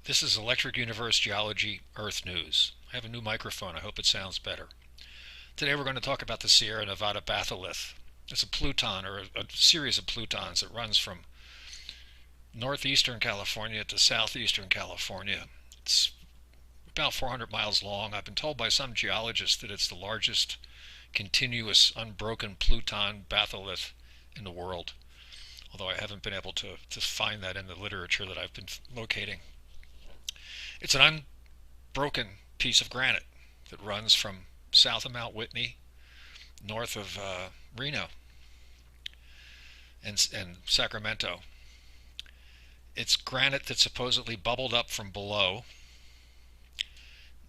This is Electric Universe Geology Earth News. I have a new microphone. I hope it sounds better. Today we're going to talk about the Sierra Nevada Batholith. It's a pluton, or a series of plutons that runs from northeastern California to southeastern California. It's about 400 miles long. I've been told by some geologists that it's the largest continuous unbroken pluton batholith in the world, although I haven't been able to find that in the literature that I've been locating. It's an unbroken piece of granite that runs from south of Mount Whitney, north of Reno and Sacramento. It's granite that supposedly bubbled up from below.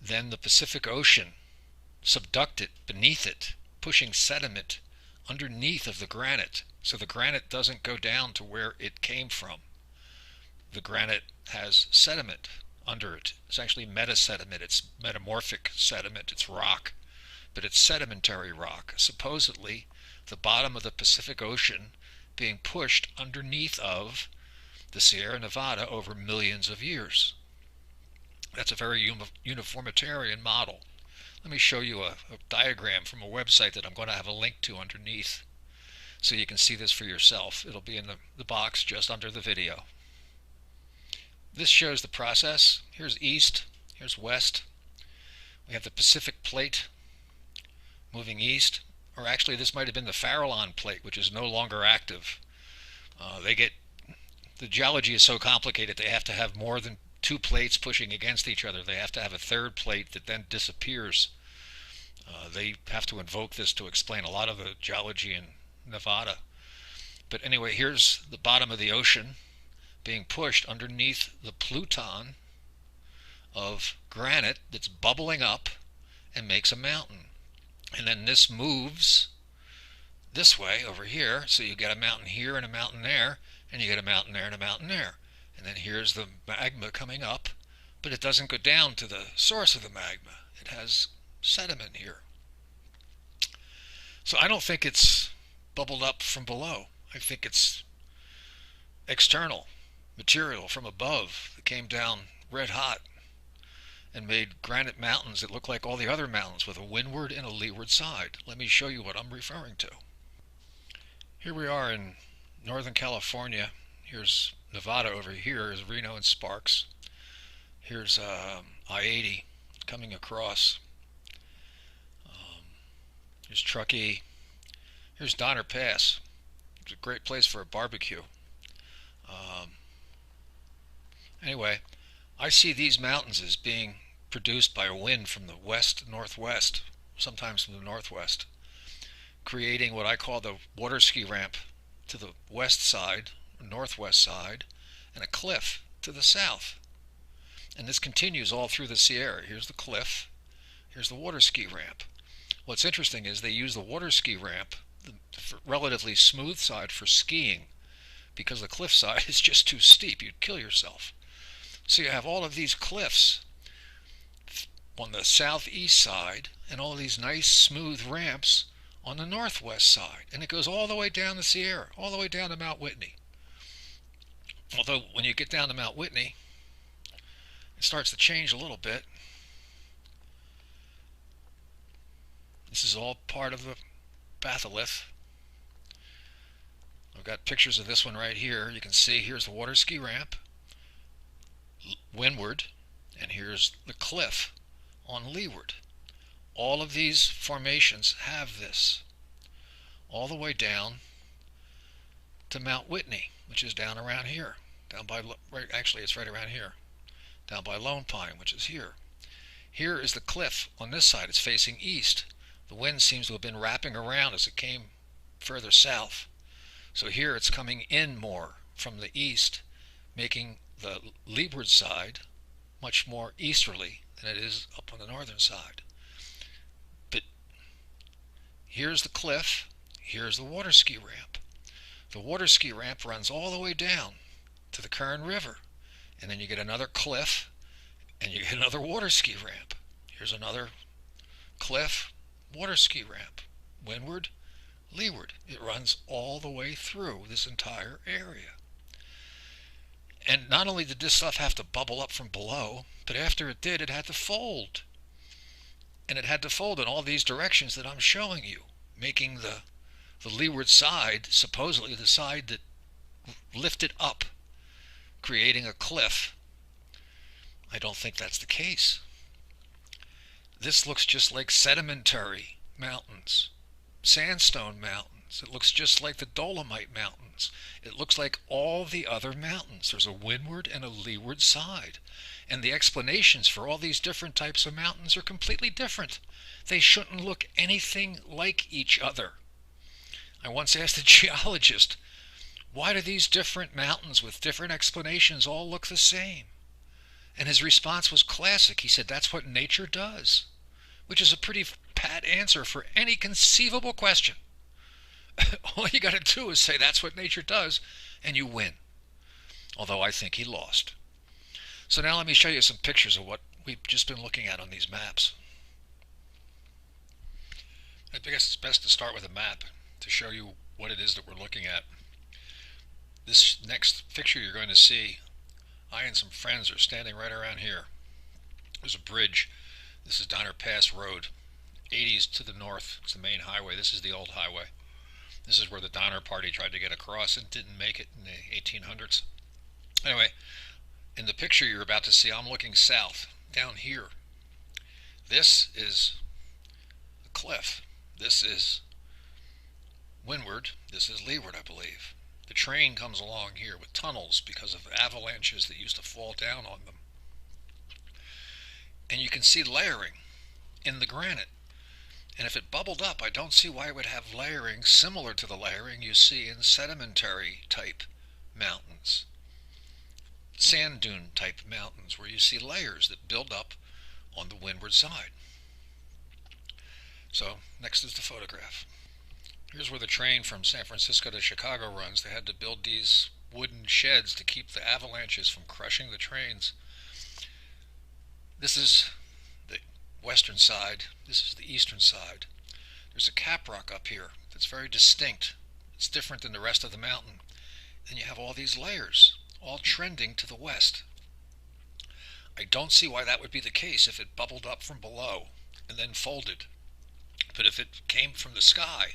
Then the Pacific Ocean subducted beneath it, pushing sediment underneath of the granite, so the granite doesn't go down to where it came from. The granite has sediment under it. It's actually metasediment. It's metamorphic sediment. It's rock, but it's sedimentary rock. Supposedly, the bottom of the Pacific Ocean being pushed underneath of the Sierra Nevada over millions of years. That's a very uniformitarian model. Let me show you a diagram from a website that I'm going to have a link to underneath so you can see this for yourself. It'll be in the box just under the video. This shows the process. Here's east, here's west. We have the Pacific Plate moving east, or actually this might have been the Farallon Plate, which is no longer active. The geology is so complicated they have to have more than two plates pushing against each other. They have to have a third plate that then disappears. They have to invoke this to explain a lot of the geology in Nevada. But anyway, here's the bottom of the ocean being pushed underneath the pluton of granite that's bubbling up and makes a mountain. And then this moves this way over here, so you get a mountain here and a mountain there, and you get a mountain there and a mountain there. And then here's the magma coming up, but it doesn't go down to the source of the magma. It has sediment here. So I don't think it's bubbled up from below. I think it's external material from above that came down red hot and made granite mountains that look like all the other mountains with a windward and a leeward side. Let me show you what I'm referring to. Here we are in Northern California. Here's Nevada over here, is Reno and Sparks. Here's I-80 coming across. Here's Truckee. Here's Donner Pass. It's a great place for a barbecue. Anyway, I see these mountains as being produced by a wind from the west-northwest, sometimes from the northwest, creating what I call the water ski ramp to the west side, northwest side, and a cliff to the south. And this continues all through the Sierra. Here's the cliff, here's the water ski ramp. What's interesting is they use the water ski ramp, the relatively smooth side, for skiing, because the cliff side is just too steep. You'd kill yourself. So you have all of these cliffs on the southeast side and all these nice smooth ramps on the northwest side. And it goes all the way down the Sierra, all the way down to Mount Whitney. Although when you get down to Mount Whitney, it starts to change a little bit. This is all part of the batholith. I've got pictures of this one right here. You can see here's the water ski ramp, windward, and here's the cliff on leeward. All of these formations have this all the way down to Mount Whitney, which is down around here, down by, actually it's right around here, down by Lone Pine, which is here. Here is the cliff on this side. It's facing east. The wind seems to have been wrapping around as it came further south. So here it's coming in more from the east, making the leeward side much more easterly than it is up on the northern side. But here's the cliff, here's the water ski ramp. The water ski ramp runs all the way down to the Kern River, and then you get another cliff and you get another water ski ramp. Here's another cliff, water ski ramp, windward, leeward. It runs all the way through this entire area. And not only did this stuff have to bubble up from below, but after it did, it had to fold. And it had to fold in all these directions that I'm showing you, making the leeward side supposedly the side that lifted up, creating a cliff. I don't think that's the case. This looks just like sedimentary mountains, sandstone mountains. It looks just like the Dolomite Mountains. It looks like all the other mountains. There's a windward and a leeward side. And the explanations for all these different types of mountains are completely different. They shouldn't look anything like each other. I once asked a geologist, why do these different mountains with different explanations all look the same? And his response was classic. He said, that's what nature does, which is a pretty pat answer for any conceivable question. All you got to do is say that's what nature does, and you win. Although I think he lost. So now let me show you some pictures of what we've just been looking at on these maps. I guess it's best to start with a map to show you what it is that we're looking at. This next picture you're going to see, I and some friends are standing right around here. There's a bridge. This is Donner Pass Road. 80s to the north. It's the main highway. This is the old highway. This is where the Donner Party tried to get across and didn't make it in the 1800s. Anyway, in the picture you're about to see, I'm looking south, down here. This is a cliff. This is windward. This is leeward, I believe. The train comes along here with tunnels because of avalanches that used to fall down on them. And you can see layering in the granite. And if it bubbled up, I don't see why it would have layering similar to the layering you see in sedimentary type mountains. Sand dune type mountains where you see layers that build up on the windward side. So next is the photograph. Here's where the train from San Francisco to Chicago runs. They had to build these wooden sheds to keep the avalanches from crushing the trains. This is the western side. This is the eastern side. There's a cap rock up here that's very distinct. It's different than the rest of the mountain. Then you have all these layers, all trending to the west. I don't see why that would be the case if it bubbled up from below and then folded. But if it came from the sky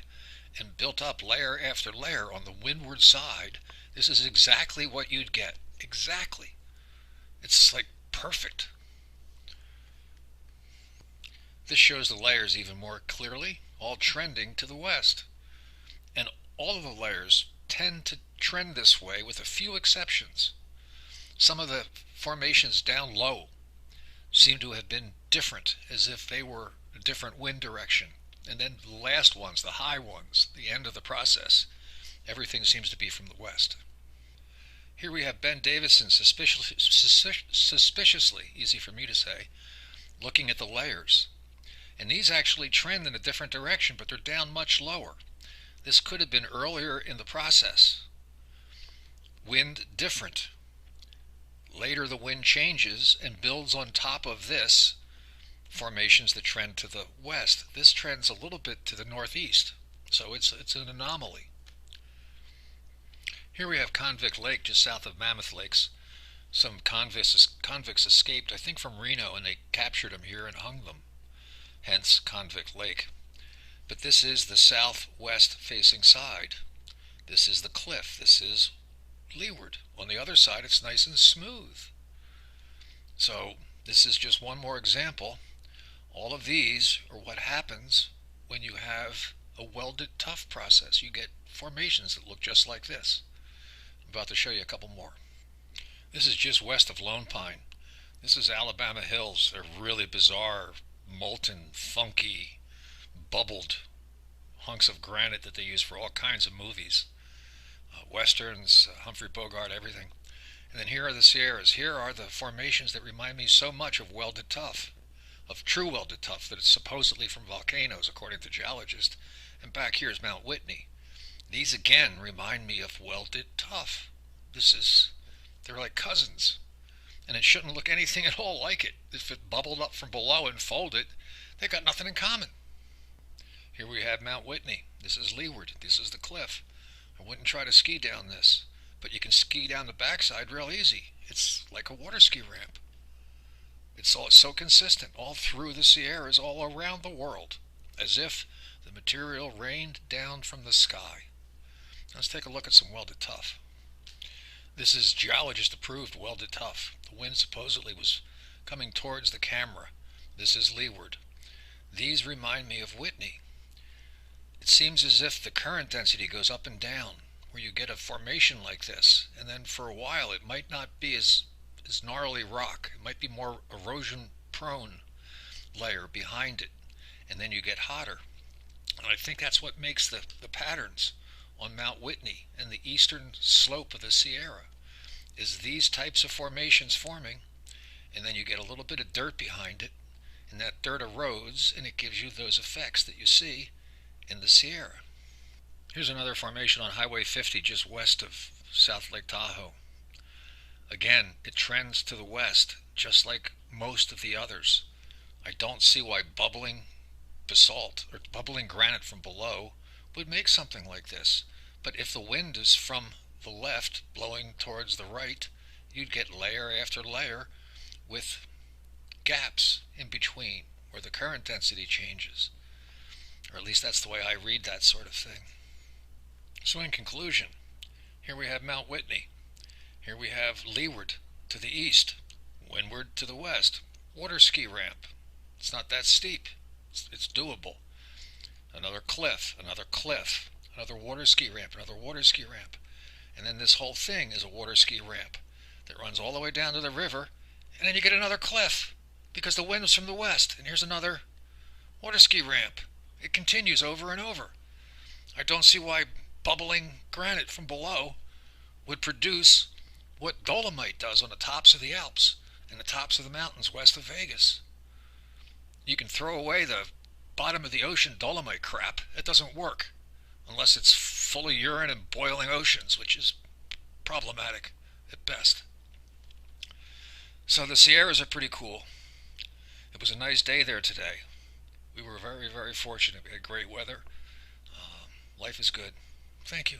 and built up layer after layer on the windward side, this is exactly what you'd get. Exactly. It's like perfect. This shows the layers even more clearly, all trending to the west. And all of the layers tend to trend this way with a few exceptions. Some of the formations down low seem to have been different, as if they were a different wind direction. And then the last ones, the high ones, the end of the process, everything seems to be from the west. Here we have Ben Davison suspiciously, easy for me to say, looking at the layers. And these actually trend in a different direction, but they're down much lower. This could have been earlier in the process. Wind different. Later the wind changes and builds on top of this formations that trend to the west. This trends a little bit to the northeast, so it's an anomaly. Here we have Convict Lake just south of Mammoth Lakes. Some convicts escaped, I think from Reno, and they captured them here and hung them. Hence Convict Lake. But this is the southwest facing side. This is the cliff. This is leeward. On the other side it's nice and smooth. So this is just one more example. All of these are what happens when you have a welded tuff process. You get formations that look just like this. I'm about to show you a couple more. This is just west of Lone Pine. This is Alabama Hills. They're really bizarre, molten, funky, bubbled hunks of granite that they use for all kinds of movies. Westerns, Humphrey Bogart, everything. And then here are the Sierras. Here are the formations that remind me so much of welded tuff, of true welded tuff that is supposedly from volcanoes, according to geologists. And back here is Mount Whitney. These again remind me of welded tuff. They're like cousins. And it shouldn't look anything at all like it. If it bubbled up from below and folded, they've got nothing in common. Here we have Mount Whitney. This is leeward. This is the cliff. I wouldn't try to ski down this. but you can ski down the backside real easy. It's like a water ski ramp. It's all so consistent all through the Sierras, all around the world, as if the material rained down from the sky. Let's take a look at some welded tuff. This is geologist approved welded tuff. The wind supposedly was coming towards the camera. This is leeward. These remind me of Whitney. It seems as if the current density goes up and down, where you get a formation like this, and then for a while it might not be as gnarly rock. It might be more erosion prone layer behind it, and then you get hotter. And I think that's what makes the patterns on Mount Whitney and the eastern slope of the Sierra, is these types of formations forming, and then you get a little bit of dirt behind it, and that dirt erodes, and it gives you those effects that you see in the Sierra. Here's another formation on Highway 50 just west of South Lake Tahoe. Again, it trends to the west, just like most of the others. I don't see why bubbling basalt or bubbling granite from below would make something like this. But if the wind is from the left blowing towards the right, you'd get layer after layer with gaps in between where the current density changes. Or at least that's the way I read that sort of thing. So in conclusion, here we have Mount Whitney. Here we have leeward to the east, windward to the west, water ski ramp. It's not that steep. It's doable. Another cliff, another water ski ramp, another water ski ramp. And then this whole thing is a water ski ramp that runs all the way down to the river, and then you get another cliff because the wind is from the west, and here's another water ski ramp. It continues over and over. I don't see why bubbling granite from below would produce what dolomite does on the tops of the Alps and the tops of the mountains west of Vegas. You can throw away the bottom of the ocean dolomite crap. It doesn't work unless it's full of urine and boiling oceans, which is problematic at best. So the Sierras are pretty cool. It was a nice day there today. We were very, very fortunate. We had great weather. Life is good. Thank you.